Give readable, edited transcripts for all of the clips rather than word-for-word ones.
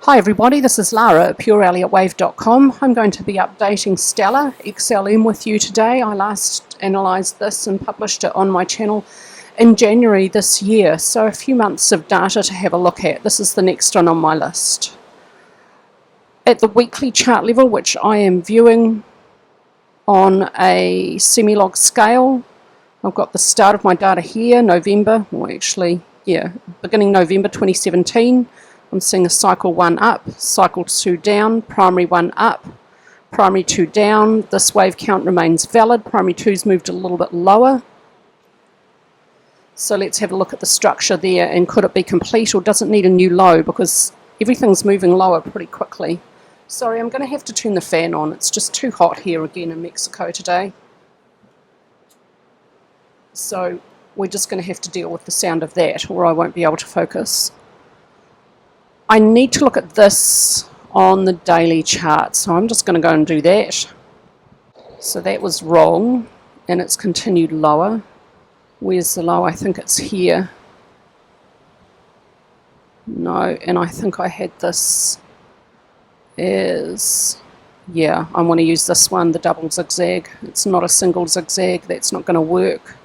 Hi everybody, this is Lara at pureelliottwave.com. I'm going to be updating Stellar XLM with you today. I last analysed this and published it on my channel in January this year, so a few months of data to have a look at. This is the next one on my list. At the weekly chart level, which I am viewing on a semi-log scale, I've got the start of my data here, November, beginning November 2017. I'm seeing a cycle 1 up, cycle 2 down, primary 1 up, primary 2 down. This wave count remains valid. Primary 2's moved a little bit lower. So let's have a look at the structure there, and could it be complete or does it need a new low, because everything's moving lower pretty quickly. Sorry, I'm going to have to turn the fan on. It's just too hot here again in Mexico today. So we're just going to have to deal with the sound of that, or I won't be able to focus. I need to look at this on the daily chart, so I'm just going to go and do that. So that was wrong, and it's continued lower. Where's the low? I think it's here. No, and I think I had this as, yeah, I want to use this one, the double zigzag. It's not a single zigzag, that's not going to work.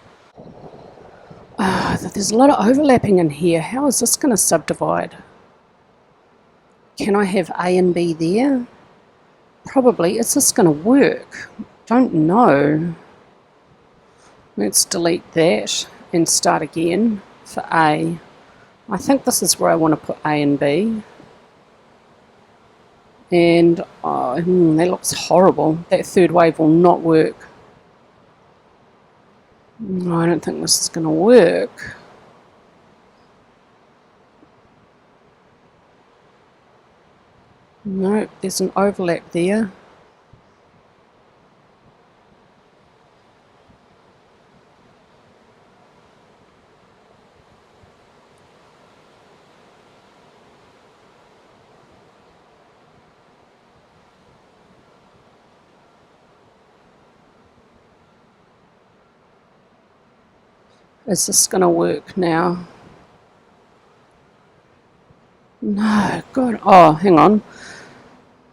There's a lot of overlapping in here. How is this going to subdivide? Can I have A and B there? Probably. Is this going to work? Don't know. Let's delete that and start again for A. I think this is where I want to put A and B. And that looks horrible. That third wave will not work. No, I don't think this is going to work. No, there's an overlap there. Is this going to work now? No, God. Oh, hang on.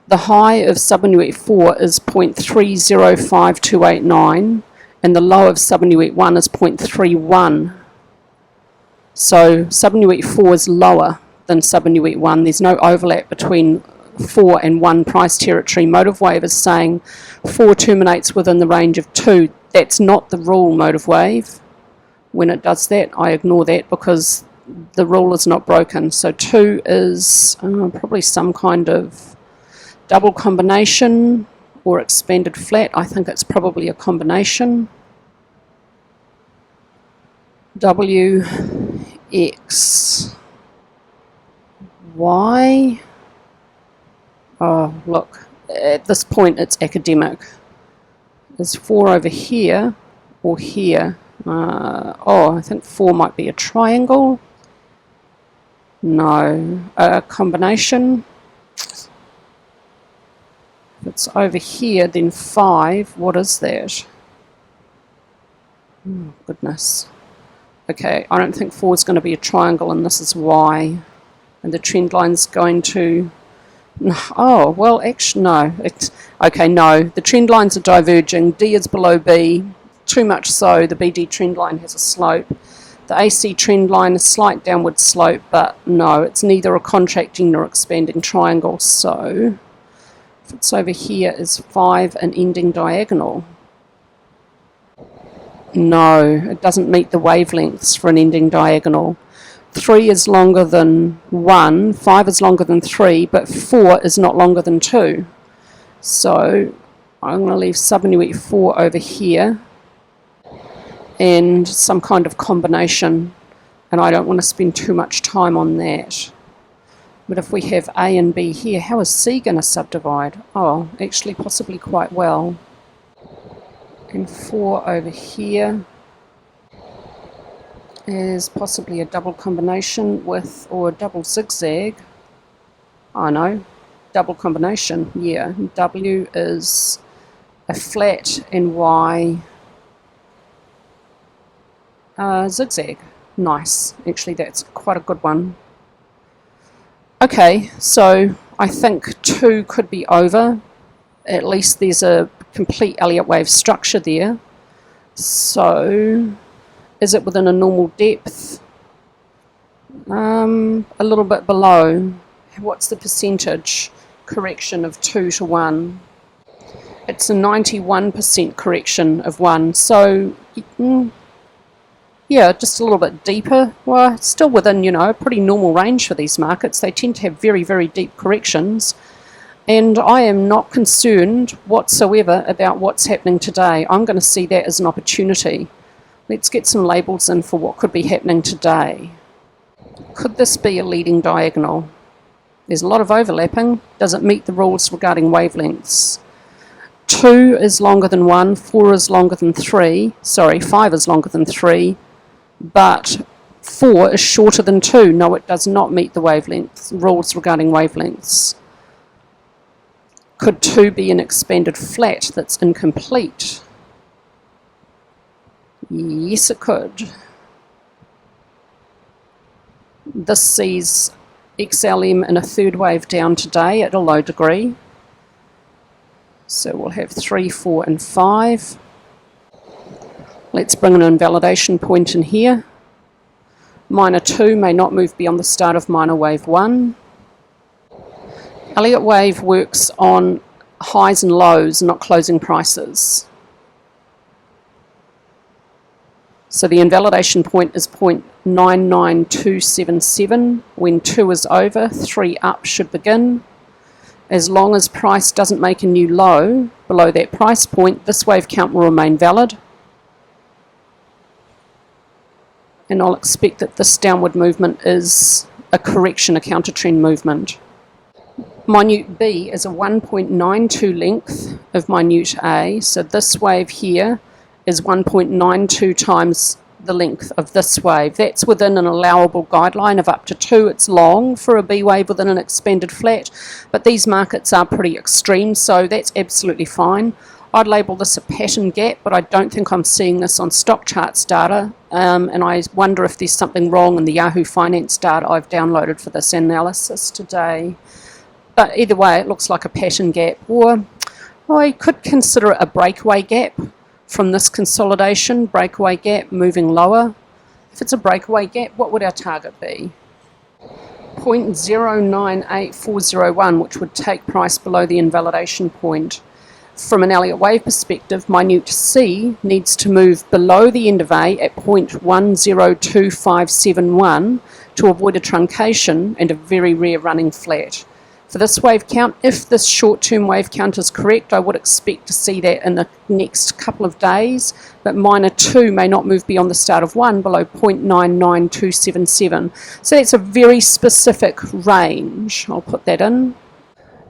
The high of subunit 4 is 0.305289 and the low of subunit 1 is 0.31. So subunit 4 is lower than subunit 1. There's no overlap between 4 and 1 price territory. Motive wave is saying 4 terminates within the range of 2. That's not the rule, motive wave. When it does that, I ignore that because the rule is not broken. So 2 is probably some kind of double combination or expanded flat. I think it's probably a combination. W, X, Y. Oh, look. At this point, it's academic. Is 4 over here or here? I think 4 might be a triangle. No. A combination. If it's over here, then 5, what is that? Oh, goodness. Okay, I don't think 4 is going to be a triangle, and this is Y. And the trend line's going to... Oh, well, actually, no. Okay, no. The trend lines are diverging. D is below B. Too much so. The BD trend line has a slope. The AC trend line is a slight downward slope, but no, it's neither a contracting nor expanding triangle, so... If it's over here, is 5 an ending diagonal? No, it doesn't meet the wavelengths for an ending diagonal. 3 is longer than 1, 5 is longer than 3, but 4 is not longer than 2. So I'm going to leave subunit 4 over here and some kind of combination, and I don't want to spend too much time on that. But if we have A and B here, how is C going to subdivide? Oh, actually possibly quite well. And 4 over here is possibly a double combination with, or a double zigzag. Oh no, double combination, yeah. W is a flat and Y zigzag. Nice, actually that's quite a good one. Okay, so I think 2 could be over. At least there's a complete Elliott wave structure there. So is it within a normal depth? A little bit below. What's the percentage correction of 2 to 1? It's a 91% correction of 1. So yeah, just a little bit deeper. Well, it's still within, you know, a pretty normal range for these markets. They tend to have very, very deep corrections. And I am not concerned whatsoever about what's happening today. I'm going to see that as an opportunity. Let's get some labels in for what could be happening today. Could this be a leading diagonal? There's a lot of overlapping. Does it meet the rules regarding wavelengths? 2 is longer than 1, 4 is longer than 3, sorry, 5 is longer than 3, but 4 is shorter than 2. No, it does not meet the wavelength rules regarding wavelengths. Could 2 be an expanded flat that's incomplete? Yes, it could. This sees XLM in a third wave down today at a low degree. So we'll have 3, 4 and 5. Let's bring an invalidation point in here. Minor 2 may not move beyond the start of minor wave 1. Elliott wave works on highs and lows, not closing prices. So the invalidation point is 0.99277. When 2 is over, 3 up should begin. As long as price doesn't make a new low below that price point, this wave count will remain valid. And I'll expect that this downward movement is a correction, a counter trend movement. Minute B is a 1.92 length of minute A, so this wave here is 1.92 times the length of this wave. That's within an allowable guideline of up to 2. It's long for a B wave within an expanded flat, but these markets are pretty extreme, so that's absolutely fine. I'd label this a pattern gap, but I don't think I'm seeing this on stock charts data, and I wonder if there's something wrong in the Yahoo Finance data I've downloaded for this analysis today. But either way, it looks like a pattern gap, or I could consider it a breakaway gap from this consolidation. Breakaway gap moving lower. If it's a breakaway gap, what would our target be? 0.098401, which would take price below the invalidation point. From an Elliott wave perspective, minute C needs to move below the end of A at 0.102571 to avoid a truncation and a very rare running flat. For this wave count, if this short-term wave count is correct, I would expect to see that in the next couple of days, but minor 2 may not move beyond the start of 1 below 0.99277. So that's a very specific range. I'll put that in.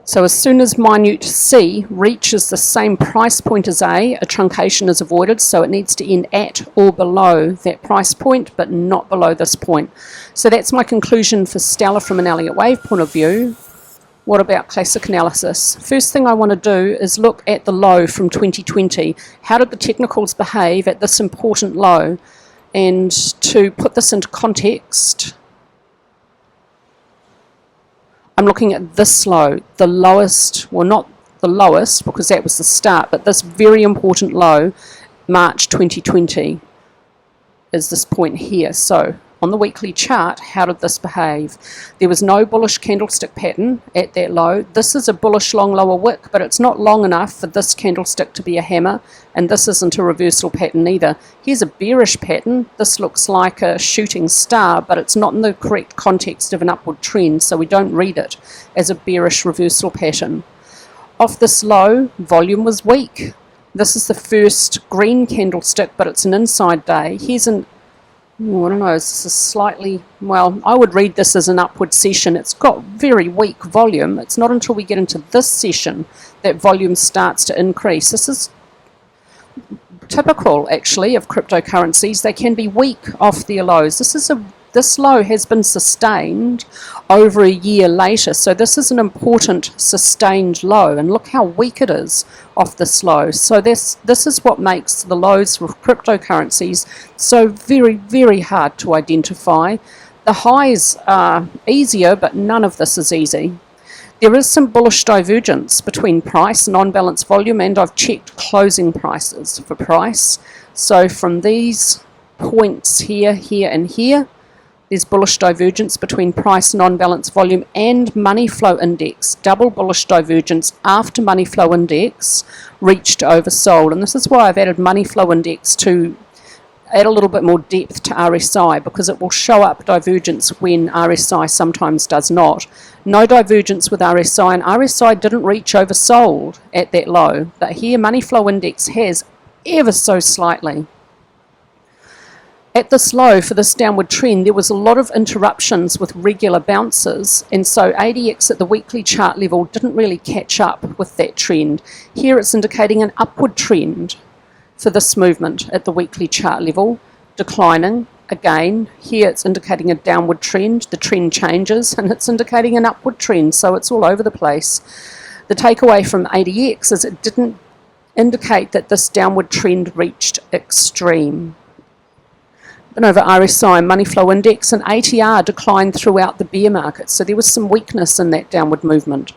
So as soon as minute C reaches the same price point as A truncation is avoided, so it needs to end at or below that price point, but not below this point. So that's my conclusion for Stellar from an Elliott wave point of view. What about classic analysis? First thing I want to do is look at the low from 2020. How did the technicals behave at this important low? And to put this into context, I'm looking at this low, the lowest, well not the lowest because that was the start, but this very important low, March 2020, is this point here. So on the weekly chart, how did this behave? There was no bullish candlestick pattern at that low. This is a bullish long lower wick, but it's not long enough for this candlestick to be a hammer, and this isn't a reversal pattern either. Here's a bearish pattern. This looks like a shooting star, but it's not in the correct context of an upward trend, so we don't read it as a bearish reversal pattern. Off this low, volume was weak. This is the first green candlestick, but it's an inside day. Here's an I don't know, this is slightly, well, I would read this as an upward session. It's got very weak volume. It's not until we get into this session that volume starts to increase. This is typical, actually, of cryptocurrencies. They can be weak off their lows. This low has been sustained over a year later, so this is an important sustained low, and look how weak it is off this low. So this is what makes the lows for cryptocurrencies so very, very hard to identify. The highs are easier, but none of this is easy. There is some bullish divergence between price and on-balance volume, and I've checked closing prices for price. So from these points here, here and here, there's bullish divergence between price and on-balance volume and money flow index. Double bullish divergence after money flow index reached oversold. And this is why I've added money flow index to add a little bit more depth to RSI, because it will show up divergence when RSI sometimes does not. No divergence with RSI, and RSI didn't reach oversold at that low. But here money flow index has ever so slightly. At this low for this downward trend, there was a lot of interruptions with regular bounces, and so ADX at the weekly chart level didn't really catch up with that trend. Here it's indicating an upward trend for this movement at the weekly chart level, declining. Again, here it's indicating a downward trend. The trend changes and it's indicating an upward trend, so it's all over the place. The takeaway from ADX is it didn't indicate that this downward trend reached extreme. And over RSI, money flow index, and ATR declined throughout the bear market, so there was some weakness in that downward movement.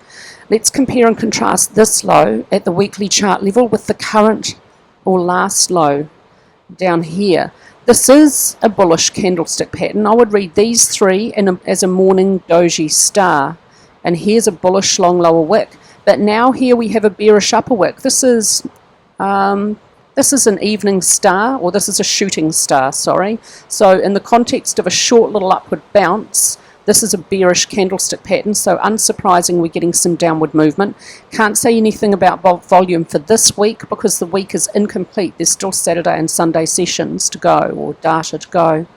Let's compare and contrast this low at the weekly chart level with the current or last low down here. This is a bullish candlestick pattern. I would read these three as a morning doji star, and here's a bullish long lower wick. But now here we have a bearish upper wick. This is an evening star, or this is a shooting star, sorry. So in the context of a short little upward bounce, this is a bearish candlestick pattern, so unsurprising we're getting some downward movement. Can't say anything about volume for this week because the week is incomplete. There's still Saturday and Sunday sessions to go, or data to go.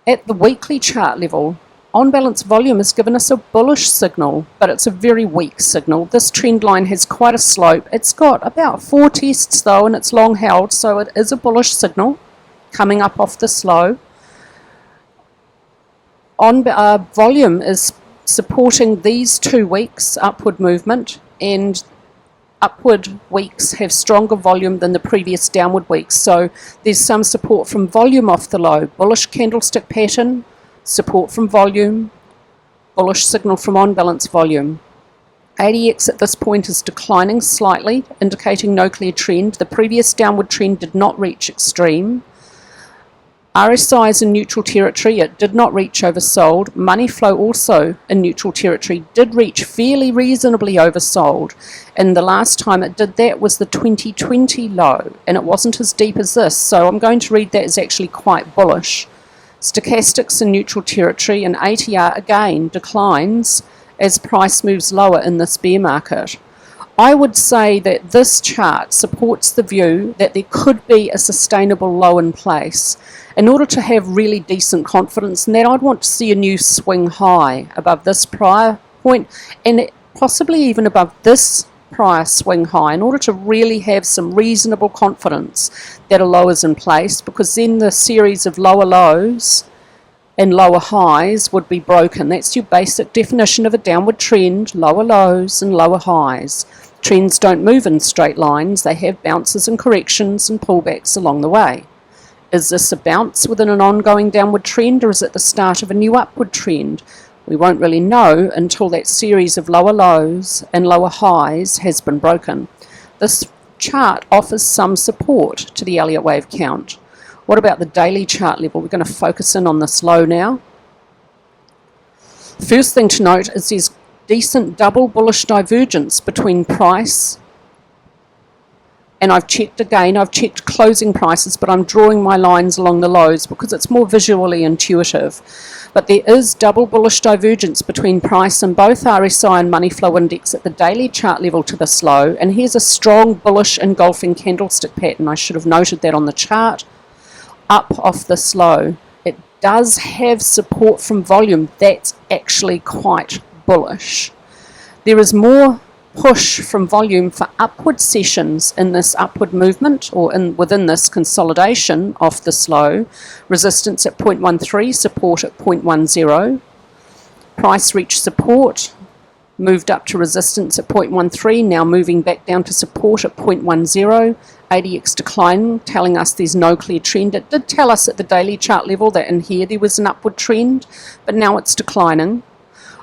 At the weekly chart level, on-balance volume has given us a bullish signal, but it's a very weak signal. This trend line has quite a slope. It's got about 4 tests though, and it's long held, so it is a bullish signal coming up off this low. Volume is supporting these 2 weeks upward movement, and upward weeks have stronger volume than the previous downward weeks, so there's some support from volume off the low. Bullish candlestick pattern, support from volume, bullish signal from on-balance volume. ADX at this point is declining slightly, indicating no clear trend. The previous downward trend did not reach extreme. RSI is in neutral territory. It did not reach oversold. Money flow also in neutral territory did reach fairly reasonably oversold, and the last time it did that was the 2020 low, and it wasn't as deep as this, so I'm going to read that as actually quite bullish. Stochastics in neutral territory, and ATR again declines as price moves lower in this bear market. I would say that this chart supports the view that there could be a sustainable low in place. In order to have really decent confidence in that, I'd want to see a new swing high above this prior point, and possibly even above this prior swing high, in order to really have some reasonable confidence that a low is in place, because then the series of lower lows and lower highs would be broken. That's your basic definition of a downward trend: lower lows and lower highs. Trends don't move in straight lines. They have bounces and corrections and pullbacks along the way. Is this a bounce within an ongoing downward trend, or is it the start of a new upward trend? We won't really know until that series of lower lows and lower highs has been broken. This chart offers some support to the Elliott wave count. What about the daily chart level? We're going to focus in on this low now. First thing to note is there's decent double bullish divergence between price, and I've checked closing prices, but I'm drawing my lines along the lows because it's more visually intuitive. But there is double bullish divergence between price and both RSI and money flow index at the daily chart level to this low, and here's a strong bullish engulfing candlestick pattern. I should have noted that on the chart. Up off this low, it does have support from volume. That's actually quite bullish. There is more push from volume for upward sessions in this upward movement, or within this consolidation off this low. Resistance at 0.13, support at 0.10. Price reached support moved up to resistance at 0.13, now moving back down to support at 0.10. ADX declining, telling us there's no clear trend. It did tell us at the daily chart level that in here there was an upward trend, but now it's declining.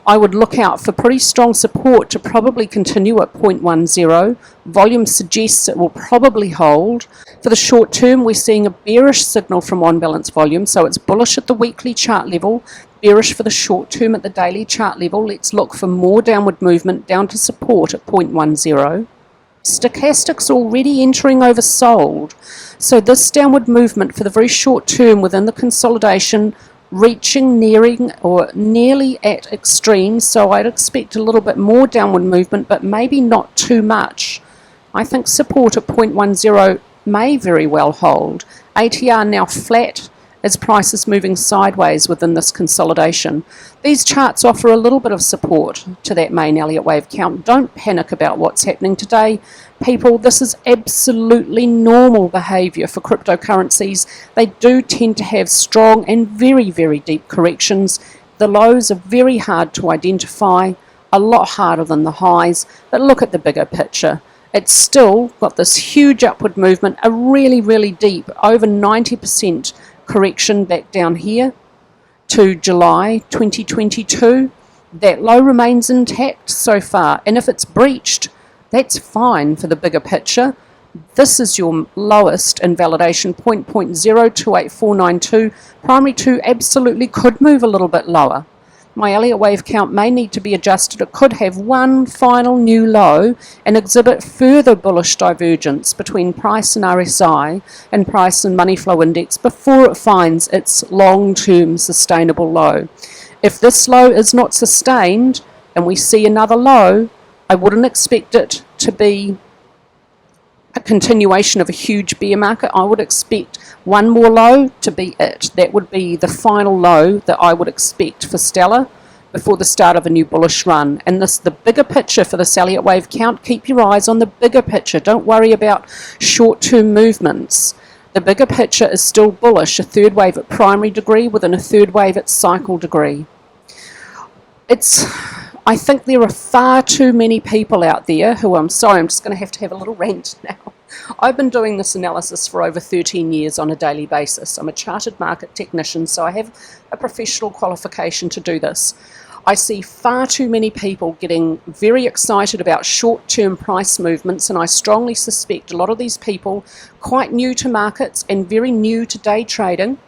I would look out for pretty strong support to probably continue at 0.10. Volume suggests it will probably hold. For the short term, we're seeing a bearish signal from on-balance volume, so it's bullish at the weekly chart level, bearish for the short term at the daily chart level. Let's look for more downward movement down to support at 0.10. Stochastics already entering oversold, so this downward movement for the very short term within the consolidation reaching, nearing or nearly at extremes, so I'd expect a little bit more downward movement, but maybe not too much. I think support at 0.10 may very well hold. ATR now flat as prices moving sideways within this consolidation. These charts offer a little bit of support to that main Elliott wave count. Don't panic about what's happening today. People, this is absolutely normal behavior for cryptocurrencies. They do tend to have strong and very, very deep corrections. The lows are very hard to identify, a lot harder than the highs, but look at the bigger picture. It's still got this huge upward movement, a really, really deep, over 90% correction back down here to July 2022. That low remains intact so far, and if it's breached, that's fine for the bigger picture. This is your lowest invalidation point, 0.028492. Primary 2 absolutely could move a little bit lower. My Elliott wave count may need to be adjusted. It could have one final new low and exhibit further bullish divergence between price and RSI and price and money flow index before it finds its long-term sustainable low. If this low is not sustained and we see another low, I wouldn't expect it to be a continuation of a huge bear market. I would expect one more low to be it. That would be the final low that I would expect for Stellar before the start of a new bullish run. And this, the bigger picture for this Elliott wave count, keep your eyes on the bigger picture. Don't worry about short-term movements. The bigger picture is still bullish, a third wave at primary degree within a third wave at cycle degree. I think there are far too many people out there who, I'm sorry, I'm just going to have a little rant now. I've been doing this analysis for over 13 years on a daily basis. I'm a chartered market technician, so I have a professional qualification to do this. I see far too many people getting very excited about short-term price movements, and I strongly suspect a lot of these people, quite new to markets and very new to day trading,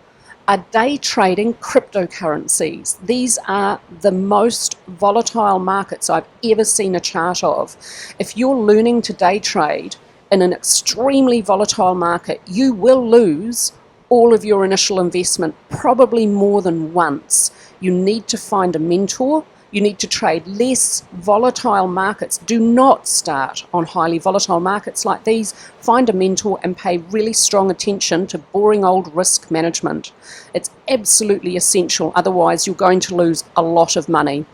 are day trading cryptocurrencies. These are the most volatile markets I've ever seen a chart of. If you're learning to day trade in an extremely volatile market, you will lose all of your initial investment, probably more than once. You need to find a mentor. You need to trade less volatile markets. Do not start on highly volatile markets like these. Find a mentor and pay really strong attention to boring old risk management. It's absolutely essential, otherwise you're going to lose a lot of money.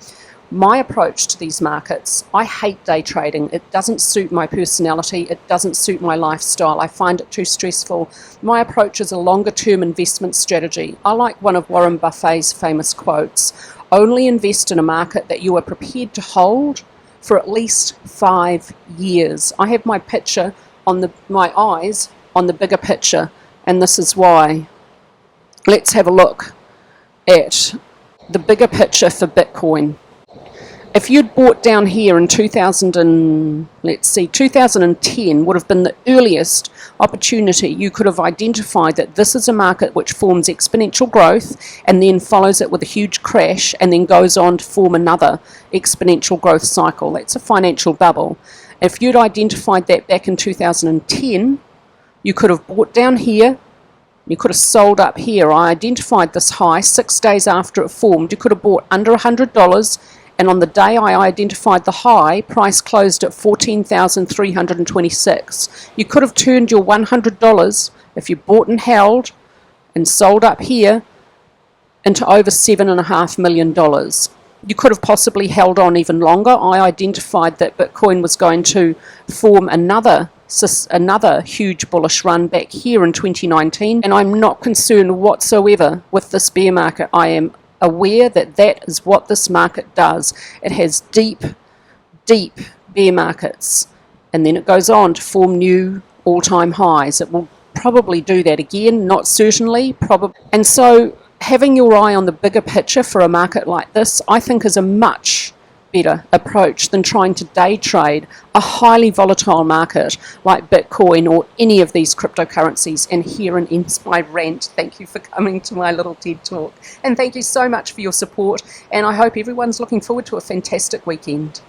My approach to these markets, I hate day trading. It doesn't suit my personality. It doesn't suit my lifestyle. I find it too stressful. My approach is a longer term investment strategy. I like one of Warren Buffett's famous quotes: only invest in a market that you are prepared to hold for at least 5 years. I have my picture on my eyes on the bigger picture, and this is why. Let's have a look at the bigger picture for Bitcoin. If you'd bought down here in 2010 would have been the earliest opportunity you could have identified that this is a market which forms exponential growth and then follows it with a huge crash and then goes on to form another exponential growth cycle. That's a financial bubble. If you'd identified that back in 2010, you could have bought down here, you could have sold up here. I identified this high 6 days after it formed. You could have bought under $100, and on the day I identified the high, price closed at $14,326. You could have turned your $100, if you bought and held and sold up here, into over $7.5 million. You could have possibly held on even longer. I identified that Bitcoin was going to form another huge bullish run back here in 2019, and I'm not concerned whatsoever with this bear market. I am aware that that is what this market does. It has deep deep bear markets, and then it goes on to form new all-time highs. It will probably do that again, not certainly, probably. And so having your eye on the bigger picture for a market like this, I think, is a much better approach than trying to day trade a highly volatile market like Bitcoin or any of these cryptocurrencies. And here ends my rant. Thank you for coming to my little TED Talk. And thank you so much for your support. And I hope everyone's looking forward to a fantastic weekend.